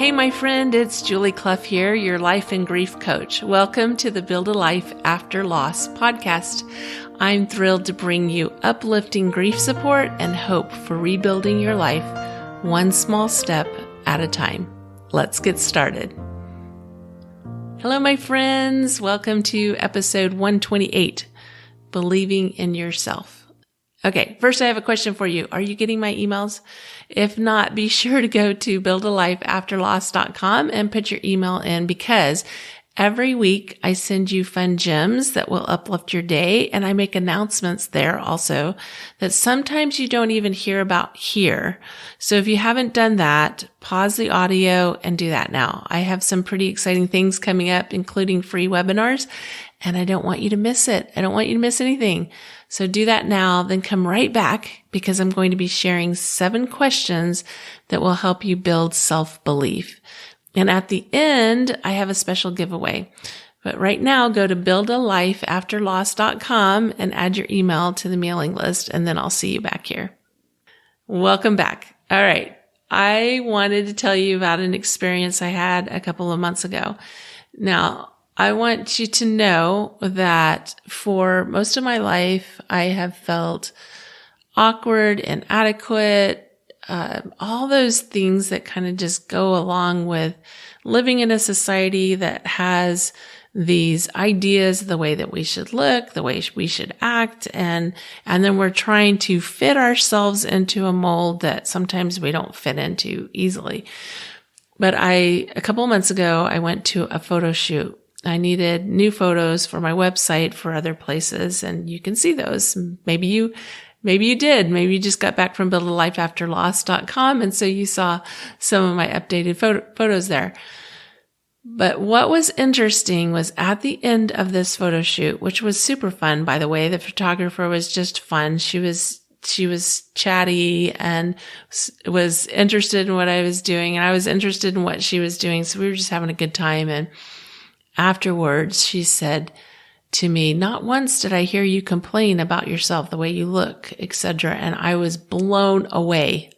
Hey, my friend, it's Julie Clough here, your life and grief coach. Welcome to the Build a Life After Loss podcast. I'm thrilled to bring you uplifting grief support and hope for rebuilding your life one small step at a time. Let's get started. Hello, my friends. Welcome to episode 128, Believing in Yourself. Okay, first I have a question for you. Are you getting my emails? If not, be sure to go to buildalifeafterloss.com and put your email in, because every week I send you fun gems that will uplift your day, and I make announcements there also that sometimes you don't even hear about here. So if you haven't done that, pause the audio and do that now. I have some pretty exciting things coming up, including free webinars, and I don't want you to miss it. I don't want you to miss anything. So do that now, then come right back, because I'm going to be sharing 7 questions that will help you build self-belief. And at the end, I have a special giveaway. But right now, go to buildalifeafterloss.com and add your email to the mailing list, and then I'll see you back here. Welcome back. All right. I wanted to tell you about an experience I had a couple of months ago. Now, I want you to know that for most of my life, I have felt awkward, inadequate, all those things that kind of just go along with living in a society that has these ideas, the way that we should look, the way we should act, and then we're trying to fit ourselves into a mold that sometimes we don't fit into easily. But a couple of months ago, I went to a photo shoot. I needed new photos for my website for other places, and you can see those. Maybe you did. Maybe you just got back from buildalifeafterloss.com, and so you saw some of my updated photos there. But what was interesting was at the end of this photo shoot, which was super fun, by the way. The photographer was just fun. She was chatty and was interested in what I was doing, and I was interested in what she was doing. So we were just having a good time. And afterwards, she said to me, "Not once did I hear you complain about yourself, the way you look, etc." And I was blown away.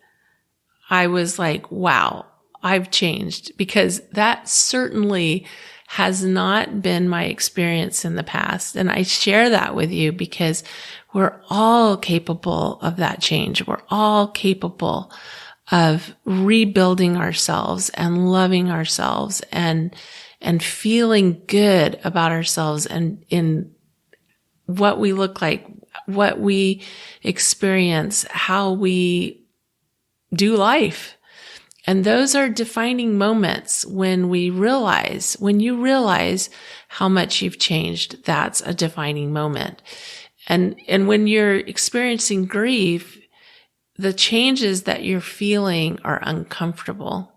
I was like, wow, I've changed, because that certainly has not been my experience in the past. And I share that with you because we're all capable of that change. We're all capable of rebuilding ourselves and loving ourselves and feeling good about ourselves and in what we look like, what we experience, how we do life. And those are defining moments when you realize how much you've changed. That's a defining moment. And when you're experiencing grief, the changes that you're feeling are uncomfortable.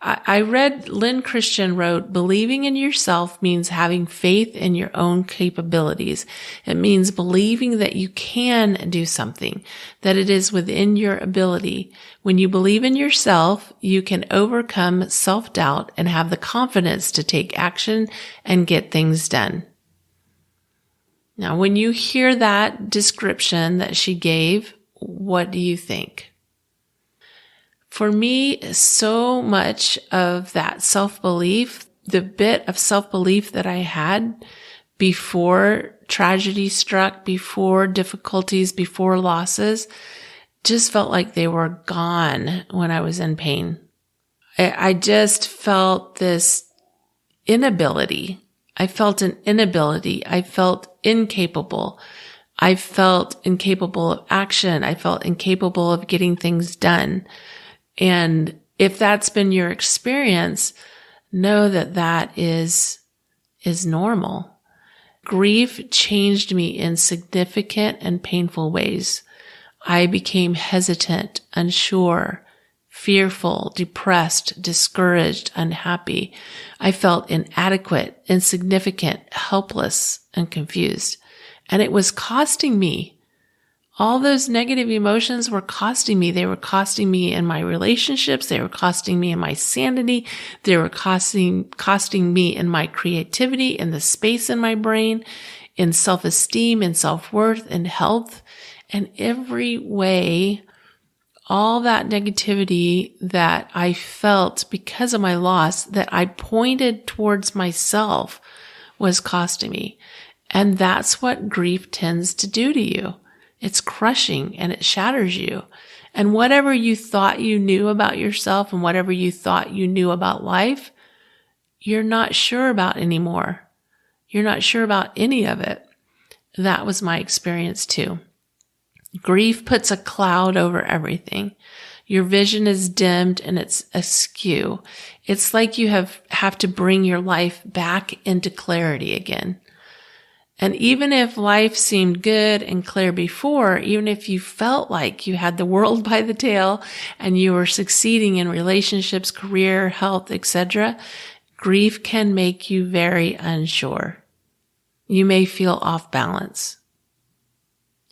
I read Lynn Christian wrote, "Believing in yourself means having faith in your own capabilities. It means believing that you can do something, that it is within your ability. When you believe in yourself, you can overcome self-doubt and have the confidence to take action and get things done." Now, when you hear that description that she gave, what do you think? For me, so much of that self-belief, the bit of self-belief that I had before tragedy struck, before difficulties, before losses, just felt like they were gone when I was in pain. I just felt this inability. I felt an inability. I felt incapable. I felt incapable of action. I felt incapable of getting things done. And if that's been your experience, know that that is normal. Grief changed me in significant and painful ways. I became hesitant, unsure, fearful, depressed, discouraged, unhappy. I felt inadequate, insignificant, helpless, and confused. And it was costing me. All those negative emotions were costing me. They were costing me in my relationships. They were costing me in my sanity. They were costing me in my creativity, in the space in my brain, in self-esteem, in self-worth, in health, and every way all that negativity that I felt because of my loss that I pointed towards myself was costing me. And that's what grief tends to do to you. It's crushing and it shatters you. And whatever you thought you knew about yourself and whatever you thought you knew about life, you're not sure about anymore. You're not sure about any of it. That was my experience too. Grief puts a cloud over everything. Your vision is dimmed and it's askew. It's like you have to bring your life back into clarity again. And even if life seemed good and clear before, even if you felt like you had the world by the tail and you were succeeding in relationships, career, health, etc., grief can make you very unsure. You may feel off balance.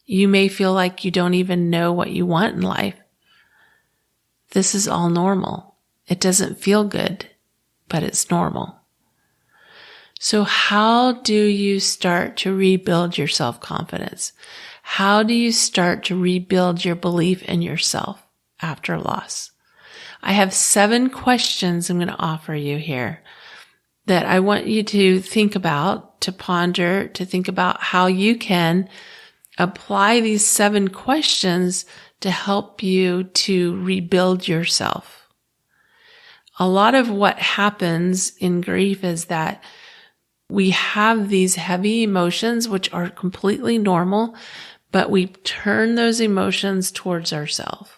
You may feel like you don't even know what you want in life. This is all normal. It doesn't feel good, but it's normal. So how do you start to rebuild your self-confidence? How do you start to rebuild your belief in yourself after loss? I have 7 questions I'm going to offer you here that I want you to think about, to ponder, to think about how you can apply these 7 questions to help you to rebuild yourself. A lot of what happens in grief is that we have these heavy emotions, which are completely normal, but we turn those emotions towards ourselves.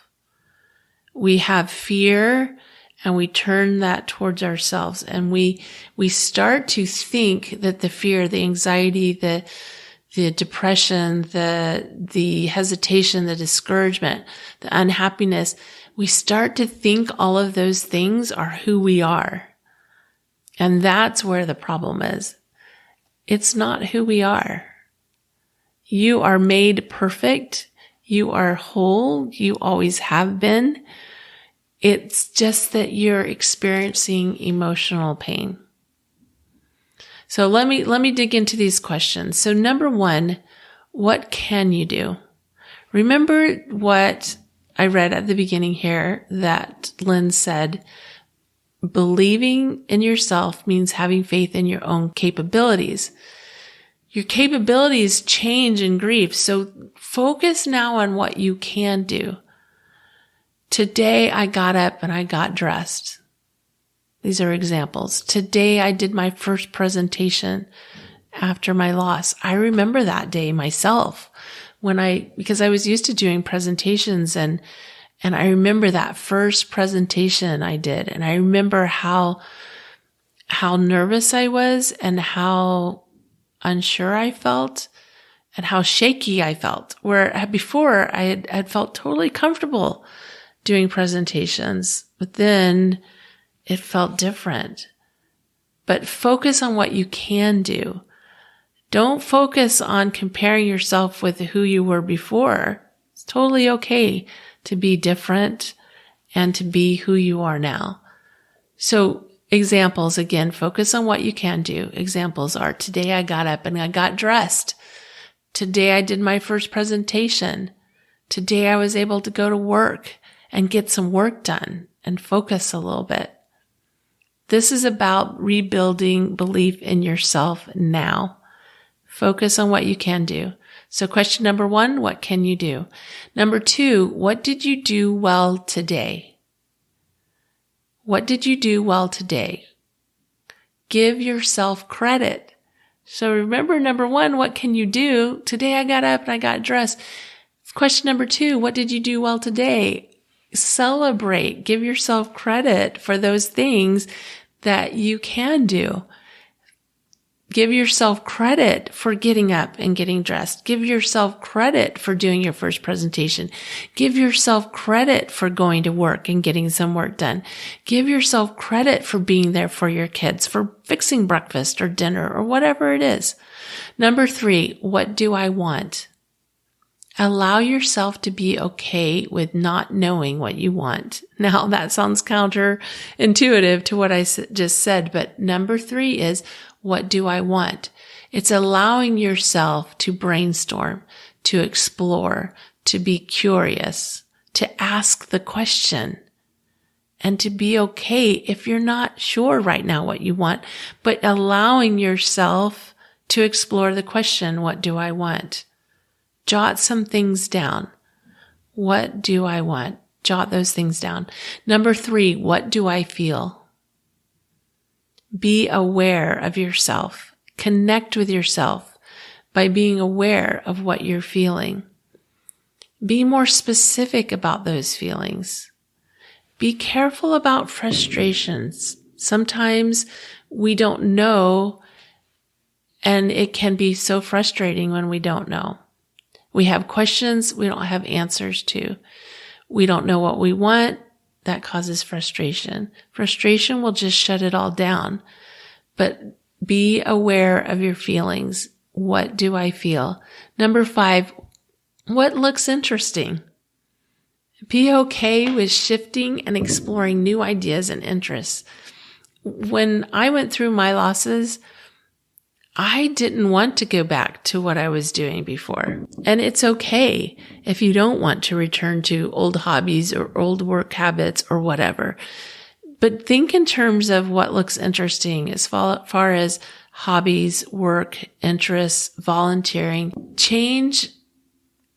We have fear and we turn that towards ourselves. And we start to think that the fear, the anxiety, the depression, the hesitation, the discouragement, the unhappiness, we start to think all of those things are who we are. And that's where the problem is. It's not who we are. You are made perfect. You are whole. You always have been. It's just that you're experiencing emotional pain. So let me dig into these questions. So number 1, what can you do? Remember what I read at the beginning here that Lynn said, believing in yourself means having faith in your own capabilities. Your capabilities change in grief. So focus now on what you can do. Today I got up and I got dressed. These are examples. Today I did my first presentation after my loss. I remember that day myself because I was used to doing presentations and I remember that first presentation I did. And I remember how nervous I was and how unsure I felt and how shaky I felt. Where before I had felt totally comfortable doing presentations, but then it felt different. But focus on what you can do. Don't focus on comparing yourself with who you were before. It's totally okay to be different and to be who you are now. So examples, again, focus on what you can do. Examples are, today I got up and I got dressed. Today I did my first presentation. Today I was able to go to work and get some work done and focus a little bit. This is about rebuilding belief in yourself now. Focus on what you can do. So question number 1, what can you do? Number 2, what did you do well today? What did you do well today? Give yourself credit. So remember number 1, what can you do? Today I got up and I got dressed. Question number 2, what did you do well today? Celebrate. Give yourself credit for those things that you can do. Give yourself credit for getting up and getting dressed. Give yourself credit for doing your first presentation. Give yourself credit for going to work and getting some work done. Give yourself credit for being there for your kids, for fixing breakfast or dinner or whatever it is. Number 3, what do I want? Allow yourself to be okay with not knowing what you want. Now, that sounds counterintuitive to what I just said, but number 3 is, what do I want? It's allowing yourself to brainstorm, to explore, to be curious, to ask the question and to be okay if you're not sure right now what you want, but allowing yourself to explore the question, what do I want? Jot some things down. What do I want? Jot those things down. Number 3, what do I feel? Be aware of yourself. Connect with yourself by being aware of what you're feeling. Be more specific about those feelings. Be careful about frustrations. Sometimes we don't know, and it can be so frustrating when we don't know. We have questions we don't have answers to. We don't know what we want. That causes frustration. Frustration will just shut it all down. But be aware of your feelings. What do I feel? Number 5, what looks interesting? Be okay with shifting and exploring new ideas and interests. When I went through my losses, I didn't want to go back to what I was doing before. And it's okay if you don't want to return to old hobbies or old work habits or whatever. But think in terms of what looks interesting as far as hobbies, work, interests, volunteering. Change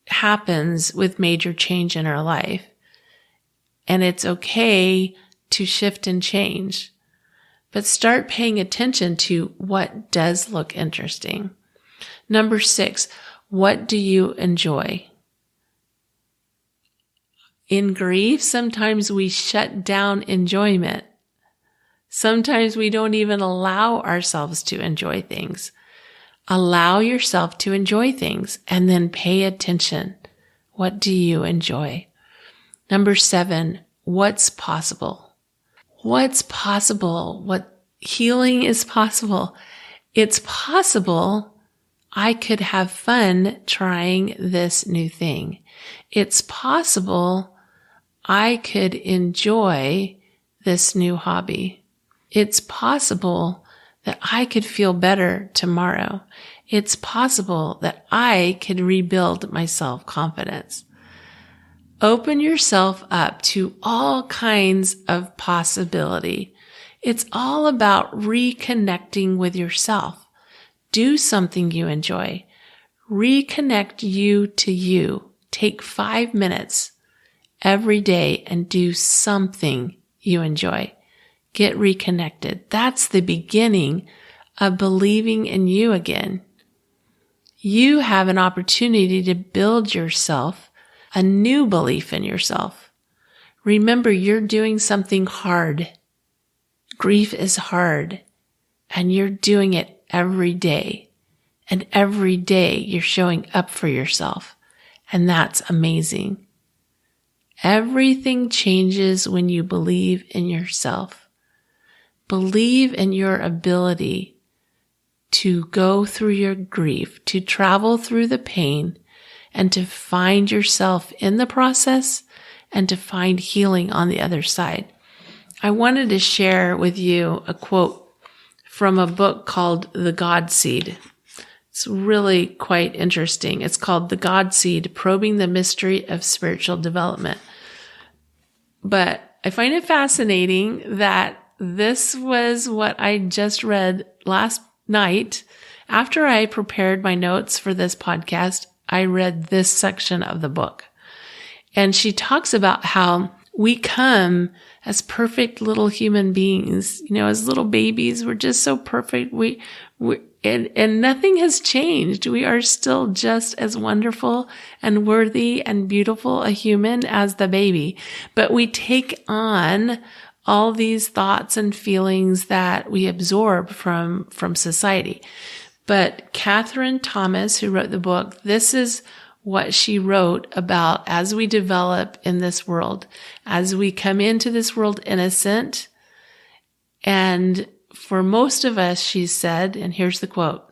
happens with major change in our life. And it's okay to shift and change. But start paying attention to what does look interesting. Number 6, what do you enjoy? In grief, sometimes we shut down enjoyment. Sometimes we don't even allow ourselves to enjoy things. Allow yourself to enjoy things and then pay attention. What do you enjoy? Number 7, what's possible? What's possible? What healing is possible? It's possible I could have fun trying this new thing. It's possible I could enjoy this new hobby. It's possible that I could feel better tomorrow. It's possible that I could rebuild my self-confidence. Open yourself up to all kinds of possibility. It's all about reconnecting with yourself. Do something you enjoy. Reconnect you to you. Take 5 minutes every day and do something you enjoy. Get reconnected. That's the beginning of believing in you again. You have an opportunity to build yourself a new belief in yourself. Remember, you're doing something hard. Grief is hard, and you're doing it every day. And every day you're showing up for yourself. And that's amazing. Everything changes when you believe in yourself. Believe in your ability to go through your grief, to travel through the pain, and to find yourself in the process and to find healing on the other side. I wanted to share with you a quote from a book called The God Seed. It's really quite interesting. It's called The God Seed, Probing the Mystery of Spiritual Development. But I find it fascinating that this was what I just read last night. After I prepared my notes for this podcast, I read this section of the book. And she talks about how we come as perfect little human beings. You know, as little babies, we're just so perfect. And nothing has changed. We are still just as wonderful and worthy and beautiful a human as the baby. But we take on all these thoughts and feelings that we absorb from society. But Catherine Thomas, who wrote the book, this is what she wrote about as we develop in this world, as we come into this world innocent. And for most of us, she said, and here's the quote,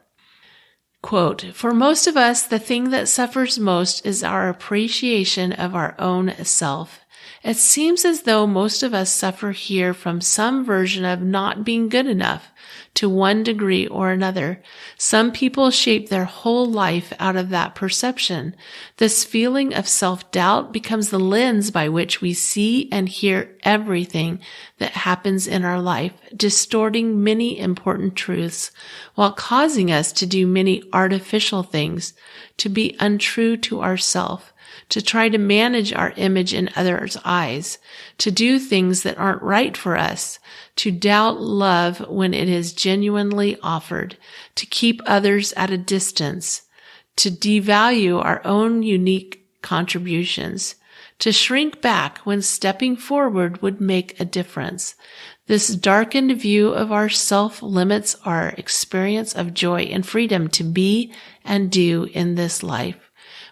"For most of us, the thing that suffers most is our appreciation of our own self. It seems as though most of us suffer here from some version of not being good enough to one degree or another. Some people shape their whole life out of that perception. This feeling of self-doubt becomes the lens by which we see and hear everything that happens in our life, distorting many important truths while causing us to do many artificial things, to be untrue to ourselves, to try to manage our image in others' eyes, to do things that aren't right for us, to doubt love when it is genuinely offered, to keep others at a distance, to devalue our own unique contributions, to shrink back when stepping forward would make a difference. This darkened view of ourself limits our experience of joy and freedom to be and do in this life.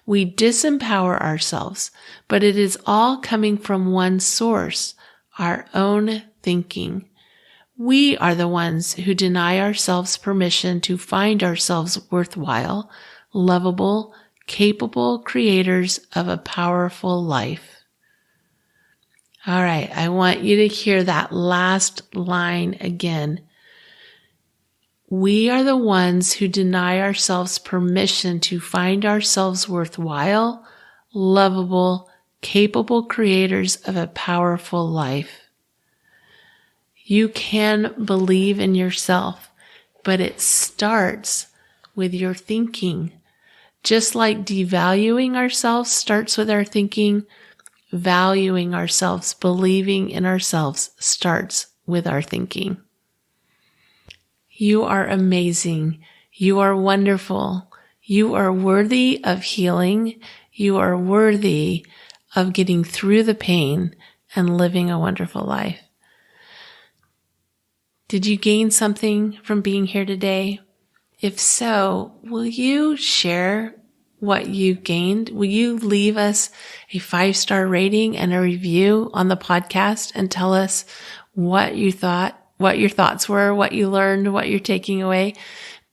We disempower ourselves, but it is all coming from one source, our own thinking. We are the ones who deny ourselves permission to find ourselves worthwhile, lovable, capable creators of a powerful life. All right, I want you to hear that last line again. We are the ones who deny ourselves permission to find ourselves worthwhile, lovable, capable creators of a powerful life. You can believe in yourself, but it starts with your thinking. Just like devaluing ourselves starts with our thinking, valuing ourselves, believing in ourselves starts with our thinking. You are amazing. You are wonderful. You are worthy of healing. You are worthy of getting through the pain and living a wonderful life. Did you gain something from being here today? If so, will you share what you gained? Will you leave us a 5-star rating and a review on the podcast and tell us what you thought? What your thoughts were, what you learned, what you're taking away.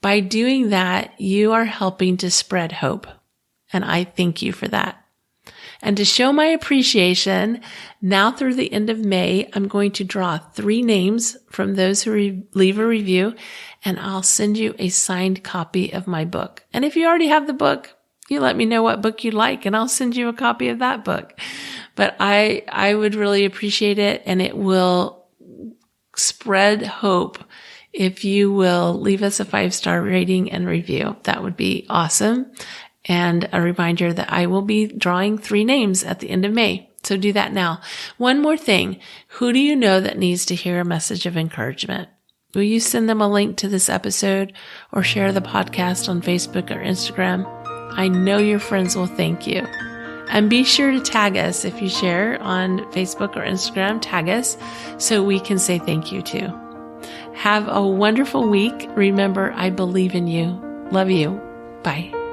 By doing that, you are helping to spread hope. And I thank you for that. And to show my appreciation, now through the end of May, I'm going to draw 3 names from those who leave a review, and I'll send you a signed copy of my book. And if you already have the book, you let me know what book you like, and I'll send you a copy of that book. But I would really appreciate it, and it will spread hope if you will leave us a 5-star rating and review. That would be awesome. And a reminder that I will be drawing 3 names at the end of May. So do that now. One more thing. Who do you know that needs to hear a message of encouragement? Will you send them a link to this episode or share the podcast on Facebook or Instagram? I know your friends will thank you. And be sure to tag us if you share on Facebook or Instagram. Tag us so we can say thank you too. Have a wonderful week. Remember, I believe in you. Love you. Bye.